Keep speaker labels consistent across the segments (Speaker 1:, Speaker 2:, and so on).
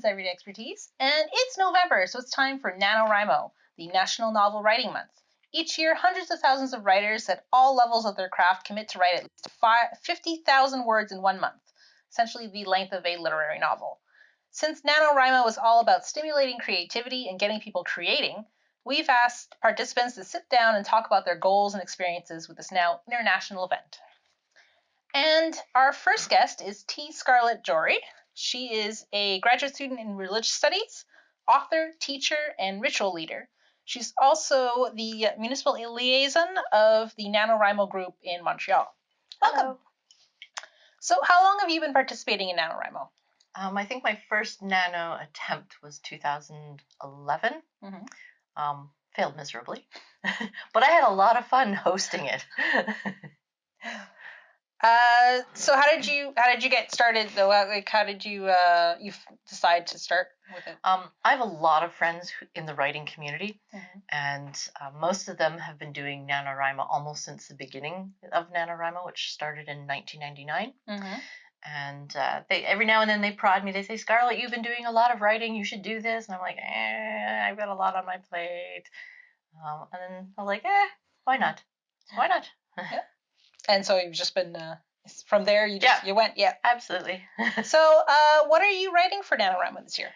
Speaker 1: is Everyday Expertise, and it's November, so it's time for NaNoWriMo, the National Novel Writing Month. Each year, hundreds of thousands of writers at all levels of their craft commit to write at least 50,000 words in 1 month, essentially the length of a literary novel. Since NaNoWriMo is all about stimulating creativity and getting people creating, we've asked participants to sit down and talk about their goals and experiences with this now international event. And our first guest is Scarlett Jory. She is a graduate student in religious studies, author, teacher, and ritual leader. She's also the municipal liaison of the NaNoWriMo group in Montreal. Welcome.
Speaker 2: Hello.
Speaker 1: So how long have you been participating in NaNoWriMo?
Speaker 2: I think my first nano attempt was 2011. Failed miserably, but I had a lot of fun hosting it.
Speaker 1: So how did you get started though? Like how did you decide to start with it?
Speaker 2: I have a lot of friends in the writing community, and most of them have been doing NaNoWriMo almost since the beginning of NaNoWriMo, which started in 1999. And they every now and then they prod me. They say, "Scarlett, you've been doing a lot of writing. You should do this." And I'm like, I've got a lot on my plate. And then I'm like, why not? Why not?
Speaker 1: Yeah. And so you've just been from there. You went, yeah,
Speaker 2: absolutely.
Speaker 1: So, what are you writing for NaNoWriMo this year?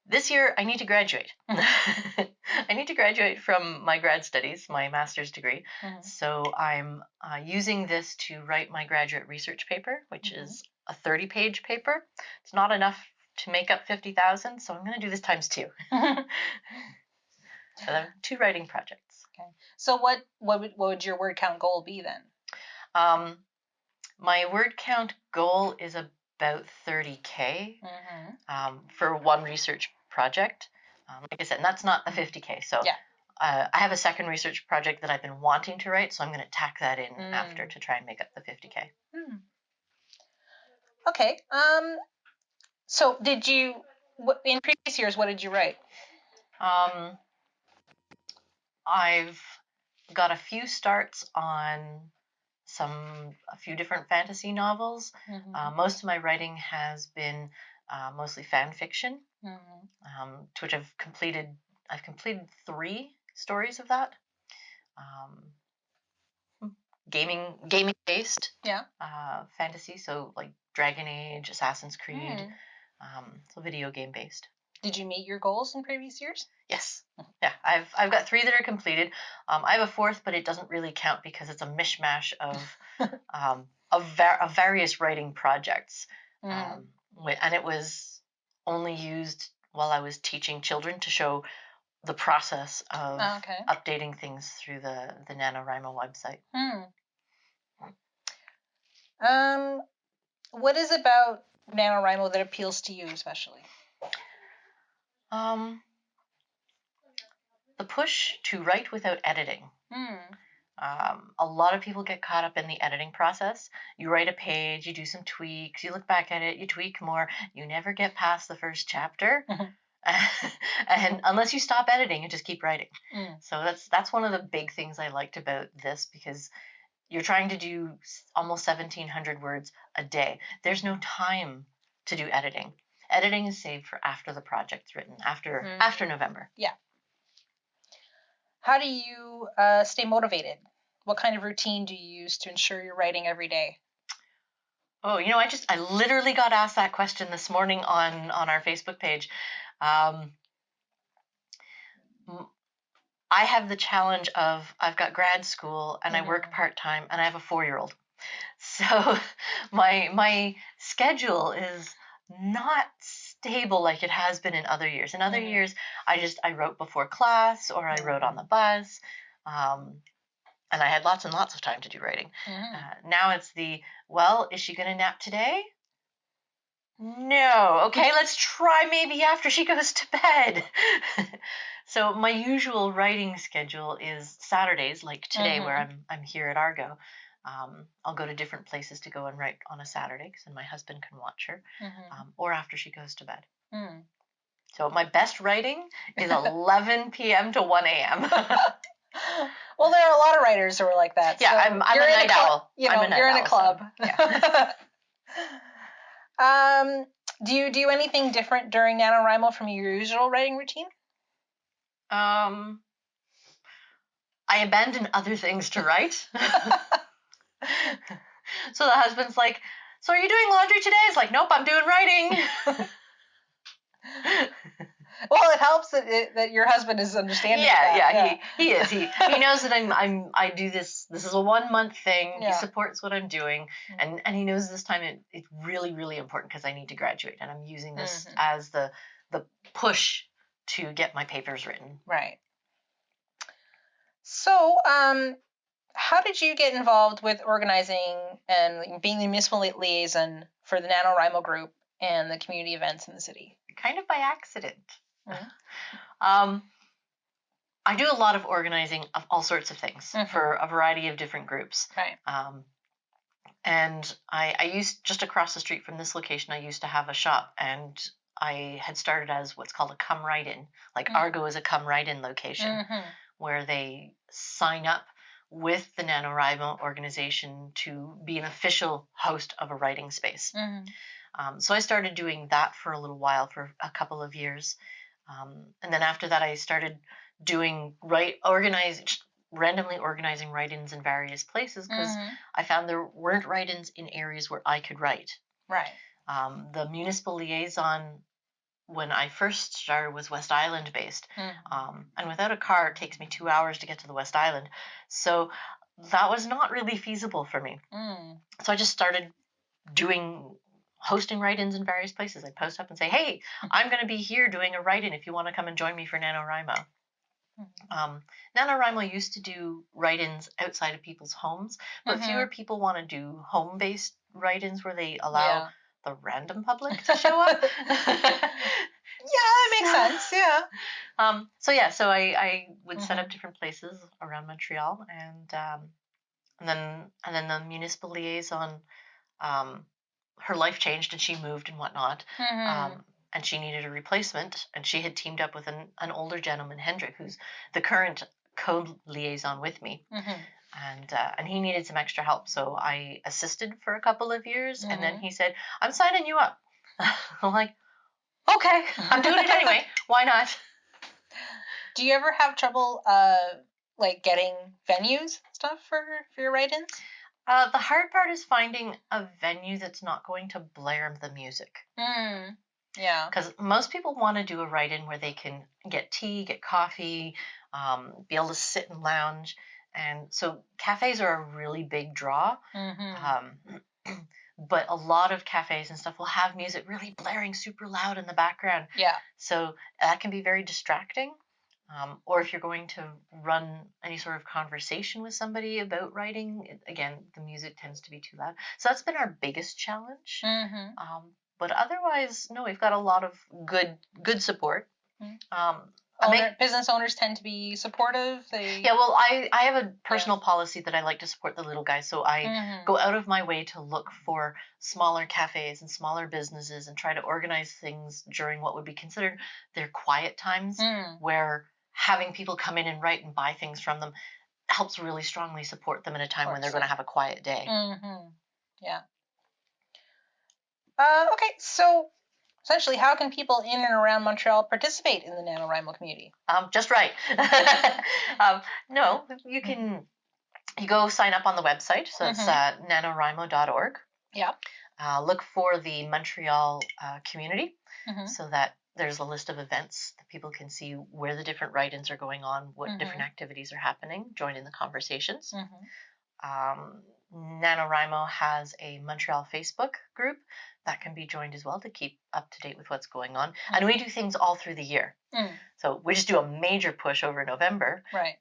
Speaker 2: This year, I need to graduate. I need to graduate from my grad studies, my master's degree. So I'm using this to write my graduate research paper, which is a 30-page paper. It's not enough to make up 50,000, so I'm going to do this times 2. So there are 2 writing projects.
Speaker 1: Okay. So what would your word count goal be then?
Speaker 2: My word count goal is about 30K for one research project. Like I said, and that's not a 50K. So I have a second research project that I've been wanting to write, so I'm going to tack that in after to try and make up the 50K.
Speaker 1: Okay. So did you, in previous years, what did you write?
Speaker 2: I've got a few starts on a few different fantasy novels. Most of my writing has been mostly fan fiction, to which I've completed 3 stories of that. Gaming based fantasy, so like Dragon Age, Assassin's Creed, so video game based.
Speaker 1: Did you meet your goals in previous years?
Speaker 2: Yes. Yeah, I've got 3 that are completed. I have a 4th, but it doesn't really count because it's a mishmash of various writing projects, and it was only used while I was teaching children to show the process of updating things through the NaNoWriMo website.
Speaker 1: What is about NaNoWriMo that appeals to you especially?
Speaker 2: The push to write without editing. A lot of people get caught up in the editing process. You write a page, you do some tweaks, you look back at it, you tweak more, you never get past the first chapter. And unless you stop editing and just keep writing. So that's one of the big things I liked about this, because you're trying to do almost 1,700 words a day. There's no time to do editing. Editing is saved for after the project's written, after November.
Speaker 1: Yeah. How do you stay motivated? What kind of routine do you use to ensure you're writing every day?
Speaker 2: Oh, I literally got asked that question this morning on our Facebook page. I have the challenge of I've got grad school and I work part-time and I have a 4-year-old. So my schedule is not stable like it has been in other years. In other years, I wrote before class or I wrote on the bus, and I had lots and lots of time to do writing. Now it's is she going to nap today? No. Okay, let's try maybe after she goes to bed. So my usual writing schedule is Saturdays, like today, where I'm here at Argo. I'll go to different places to go and write on a Saturday, because then my husband can watch her, or after she goes to bed. So my best writing is 11 p.m. to 1 a.m.
Speaker 1: Well, there are a lot of writers who are like that.
Speaker 2: Yeah,
Speaker 1: so
Speaker 2: I'm a night owl.
Speaker 1: You're in a club.
Speaker 2: So, yeah.
Speaker 1: Do you do anything different during NaNoWriMo from your usual writing routine?
Speaker 2: I abandon other things to write. So the husband's like, so are you doing laundry today? It's like, nope, I'm doing writing.
Speaker 1: Well, it helps that your husband is understanding.
Speaker 2: He is. He knows that I do this. This is a 1 month thing. Yeah. He supports what I'm doing, and he knows this time it's really, really important because I need to graduate, and I'm using this as the push to get my papers written.
Speaker 1: Right. So, how did you get involved with organizing and being the municipal liaison for the NaNoWriMo group and the community events in the city?
Speaker 2: Kind of by accident. I do a lot of organizing of all sorts of things for a variety of different groups.
Speaker 1: Right.
Speaker 2: And I used, just across the street from this location, I used to have a shop, and I had started as what's called a come right in. Like Argo is a come right in location where they sign up with the NaNoWriMo organization to be an official host of a writing space. So I started doing that for a little while, for a couple of years. And then after that, I started doing randomly organizing write-ins in various places because I found there weren't write-ins in areas where I could write.
Speaker 1: Right.
Speaker 2: The municipal liaison, when I first started, was West Island based. And without a car, it takes me 2 hours to get to the West Island. So that was not really feasible for me. So I just started hosting write-ins in various places. I'd post up and say, hey, I'm going to be here doing a write-in if you want to come and join me for NaNoWriMo. NaNoWriMo used to do write-ins outside of people's homes, but fewer people want to do home-based write-ins where they allow the random public to show up.
Speaker 1: Yeah, that makes sense. Yeah.
Speaker 2: So I would set up different places around Montreal, and then the municipal liaison, her life changed and she moved and whatnot. And she needed a replacement, and she had teamed up with an older gentleman, Hendrik, who's the current co-liaison with me. And he needed some extra help, so I assisted for a couple of years, and then he said, I'm signing you up. I'm like, okay, I'm doing it anyway. Why not?
Speaker 1: Do you ever have trouble like getting venues stuff for your write-ins?
Speaker 2: The hard part is finding a venue that's not going to blare the music.
Speaker 1: Yeah.
Speaker 2: Because most people want to do a write-in where they can get tea, get coffee, be able to sit and lounge. And so cafes are a really big draw. But a lot of cafes and stuff will have music really blaring super loud in the background.
Speaker 1: Yeah.
Speaker 2: So that can be very distracting. Or if you're going to run any sort of conversation with somebody about writing, again, the music tends to be too loud. So that's been our biggest challenge. But otherwise, no, we've got a lot of good support.
Speaker 1: Business owners tend to be supportive.
Speaker 2: Well, I have a personal policy that I like to support the little guys, so I go out of my way to look for smaller cafes and smaller businesses and try to organize things during what would be considered their quiet times, where having people come in and write and buy things from them helps really strongly support them at a time when they're going to have a quiet day.
Speaker 1: Yeah. Okay, so essentially, how can people in and around Montreal participate in the NaNoWriMo community?
Speaker 2: Just right. No, you can. You go sign up on the website, so it's nanowrimo.org.
Speaker 1: Yeah.
Speaker 2: Look for the Montreal community, so that there's a list of events that people can see where the different write-ins are going on, what different activities are happening, join in the conversations. NaNoWriMo has a Montreal Facebook group that can be joined as well to keep up to date with what's going on. And we do things all through the year. So we just do a major push over November.
Speaker 1: Right.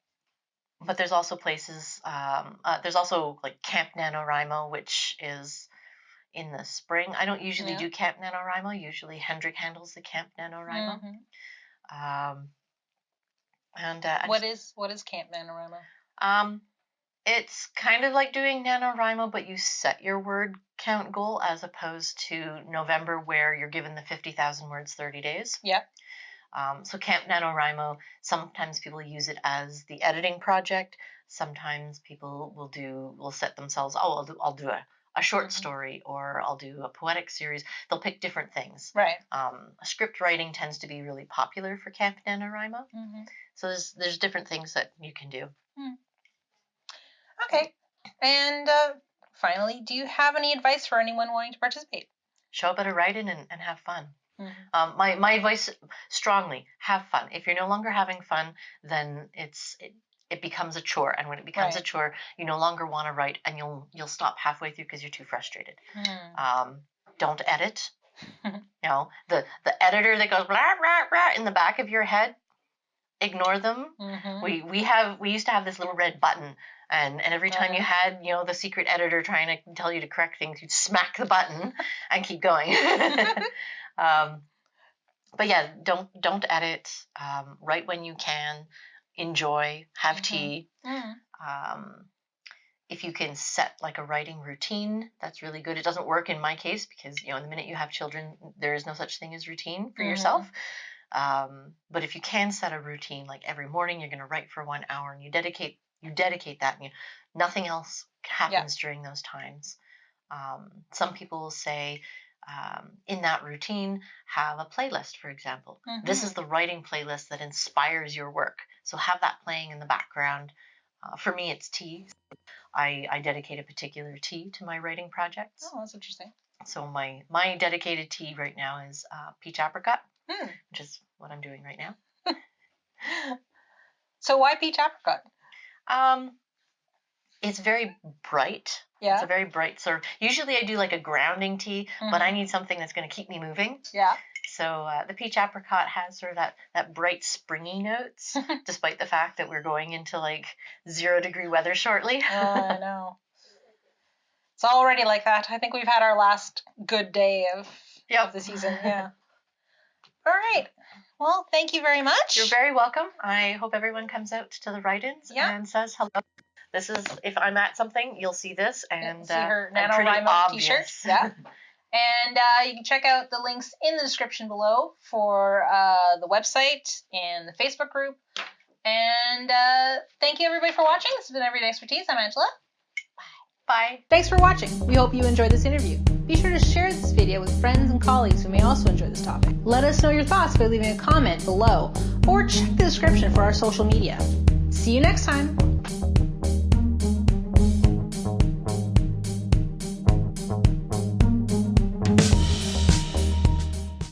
Speaker 2: But there's also places, there's also like Camp NaNoWriMo, which is in the spring. I don't usually do Camp NaNoWriMo. Usually Hendrik handles the Camp NaNoWriMo.
Speaker 1: What is Camp NaNoWriMo?
Speaker 2: It's kind of like doing NaNoWriMo, but you set your word count goal as opposed to November, where you're given the 50,000 words 30 days.
Speaker 1: Yeah.
Speaker 2: So Camp NaNoWriMo, sometimes people use it as the editing project. Sometimes people will set themselves, I'll do a short story, or I'll do a poetic series. They'll pick different things.
Speaker 1: Right.
Speaker 2: Script writing tends to be really popular for Camp NaNoWriMo. So there's different things that you can do.
Speaker 1: Okay. And finally, do you have any advice for anyone wanting to participate?
Speaker 2: Show up at a write-in and have fun. My advice, strongly, have fun. If you're no longer having fun, then it becomes a chore, and when it becomes a chore, you no longer want to write, and you'll stop halfway through because you're too frustrated. Don't edit. You know, the editor that goes blah blah blah in the back of your head, ignore them. We used to have this little red button, and every time you had, you know, the secret editor trying to tell you to correct things, you'd smack the button and keep going. But yeah, don't edit. Write when you can. Enjoy. Have tea. If you can set like a writing routine, that's really good. It doesn't work in my case because, you know, the minute you have children, there is no such thing as routine for yourself. But if you can set a routine, like every morning you're going to write for 1 hour, and you dedicate that, and nothing else happens during those times. Some people will say, in that routine, have a playlist, for example. This is the writing playlist that inspires your work. So have that playing in the background. For me, it's tea. I dedicate a particular tea to my writing projects.
Speaker 1: Oh, that's interesting.
Speaker 2: So my dedicated tea right now is peach apricot, which is what I'm doing right now.
Speaker 1: So why peach apricot?
Speaker 2: It's very bright.
Speaker 1: Yeah.
Speaker 2: It's a very bright sort of. Usually I do like a grounding tea, but I need something that's going to keep me moving.
Speaker 1: Yeah.
Speaker 2: So the peach apricot has sort of that bright springy notes, despite the fact that we're going into like 0-degree weather shortly.
Speaker 1: I know. It's already like that. I think we've had our last good day of the season. Yeah. All right. Well, thank you very much.
Speaker 2: You're very welcome. I hope everyone comes out to the write-ins and says hello. This is, if I'm at something, you'll see this, and
Speaker 1: see her NaNoWriMo t-shirt. Yeah. And you can check out the links in the description below for the website and the Facebook group. And thank you, everybody, for watching. This has been Everyday Expertise. I'm Angela.
Speaker 2: Bye.
Speaker 1: Thanks for watching. We hope you enjoyed this interview. Be sure to share this video with friends and colleagues who may also enjoy this topic. Let us know your thoughts by leaving a comment below, or check the description for our social media. See you next time.